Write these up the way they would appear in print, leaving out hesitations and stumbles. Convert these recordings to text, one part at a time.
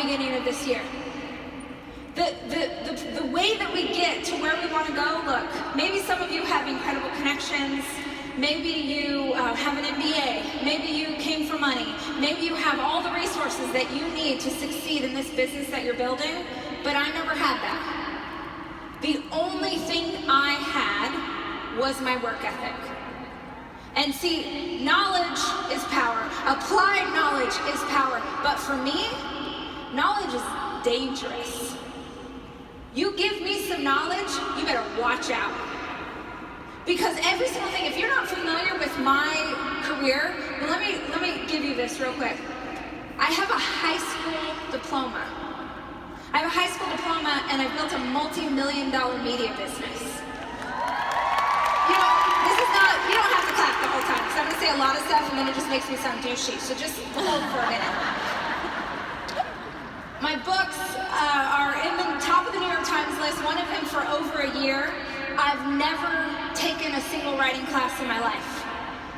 beginning of this year. The way that we get to where we want to go, look, maybe some of you have incredible connections, maybe you have an MBA, maybe you came for money, maybe you have all the resources that you need to succeed in this business that you're building, but I never had that. The only thing I had was my work ethic. And see, knowledge is power. Applied knowledge is power. But for me, knowledge is dangerous. You give me some knowledge, you better watch out. Because every single thing, if you're not familiar with my career, let me give you this real quick. I have a high school diploma. I have a high school diploma and I've built a multi-million-dollar media business. You know, this is not, you don't have to clap the whole time because I'm going to say a lot of stuff and then it just makes me sound douchey. So just hold for a minute. My books are in the top of the New York Times list, one of them for over a year. I've never taken a single writing class in my life.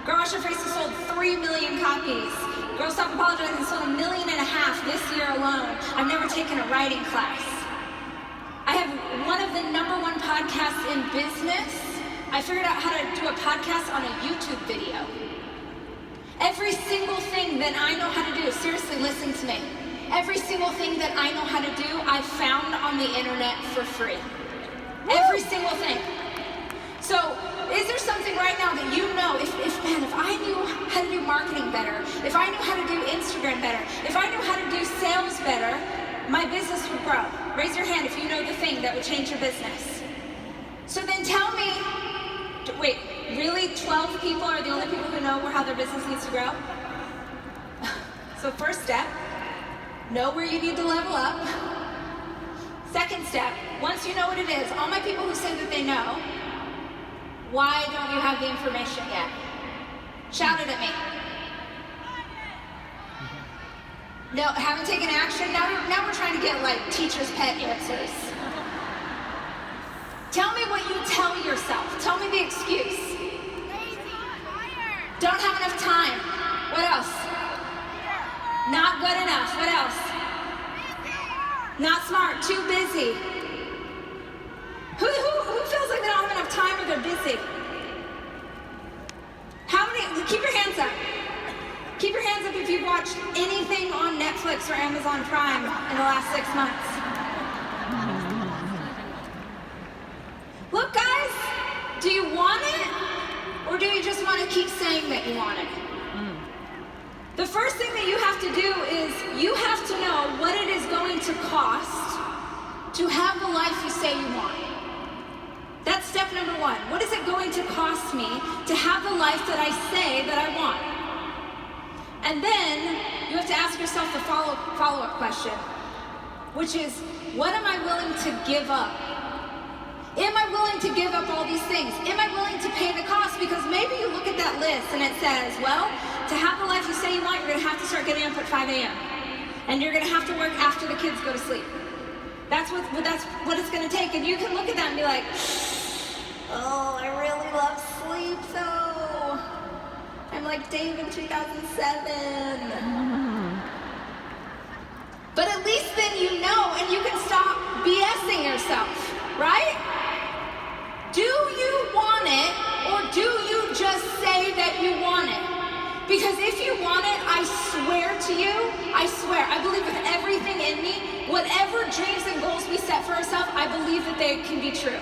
Girl Wash Your Face has sold 3 million copies. Girl Stop Apologizing has sold 1.5 million this year alone. I've never taken a writing class. I have one of the #1 podcasts in business. I figured out how to do a podcast on a YouTube video. Every single thing that I know how to do, seriously, listen to me. Every single thing that I know how to do, I found on the internet for free. Every single thing. So, is there something right now that you know, if I knew how to do marketing better, if I knew how to do Instagram better, if I knew how to do sales better, my business would grow? Raise your hand if you know the thing that would change your business. So then tell me, wait, really 12 people are the only people who know how their business needs to grow? So first step, know where you need to level up. Second step, once you know what it is, all my people who say that they know, why don't you have the information yet? Shout it at me. No, haven't taken action? Now we're trying to get like teacher's pet answers. Tell me what you tell yourself. Tell me the excuse. Don't have enough time. What else? Not good enough. What else? Not smart. Too busy. Who feels like they don't have enough time or they're busy? How many? Keep your hands up. Keep your hands up if you've watched anything on Netflix or Amazon Prime in the last 6 months. Look, guys, do you want it or do you just want to keep saying that you want it? The first thing that you have to do is you have to know what it is going to cost to have the life you say you want. That's step number 1. What is it going to cost me to have the life that I say that I want? And then you have to ask yourself the follow-up question, which is, what am I willing to give up? Am I willing to give up all these things? Am I willing to pay the cost? Because maybe you look at that list and it says, well, to have the life you say you want, you're going to have to start getting up at 5 a.m. And you're going to have to work after the kids go to sleep. That's what it's going to take. And you can look at that and be like, oh, I really love sleep though. I'm like Dave in 2007. But at least then you know and you can stop BSing yourself, right? Do you want it or do you just say that you want it? Because if you want it, I swear to you, I swear, I believe with everything in me, whatever dreams and goals we set for ourselves, I believe that they can be true.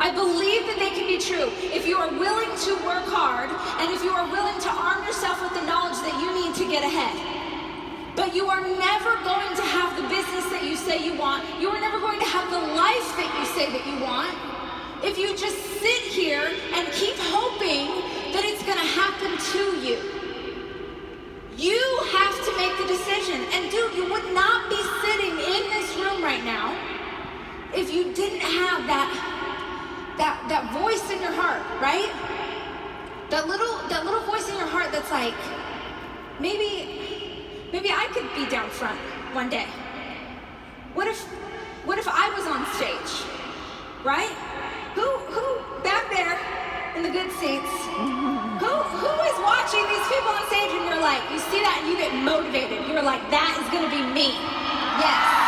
I believe that they can be true. If you are willing to work hard, and if you are willing to arm yourself with the knowledge that you need to get ahead. But you are never going to have the business that you say you want. You are never going to have the life that you say that you want if you just sit here and keep hoping that it's going to happen to you. You have to make the decision. And dude, you would not be sitting in this room right now if you didn't have that voice in your heart, right? That little voice in your heart that's like, maybe I could be down front one day. What if I was on stage, right? Who back there in the good seats? Who is watching these people on stage and you're like, you see that and you get motivated. You're like, that is gonna be me. Yes.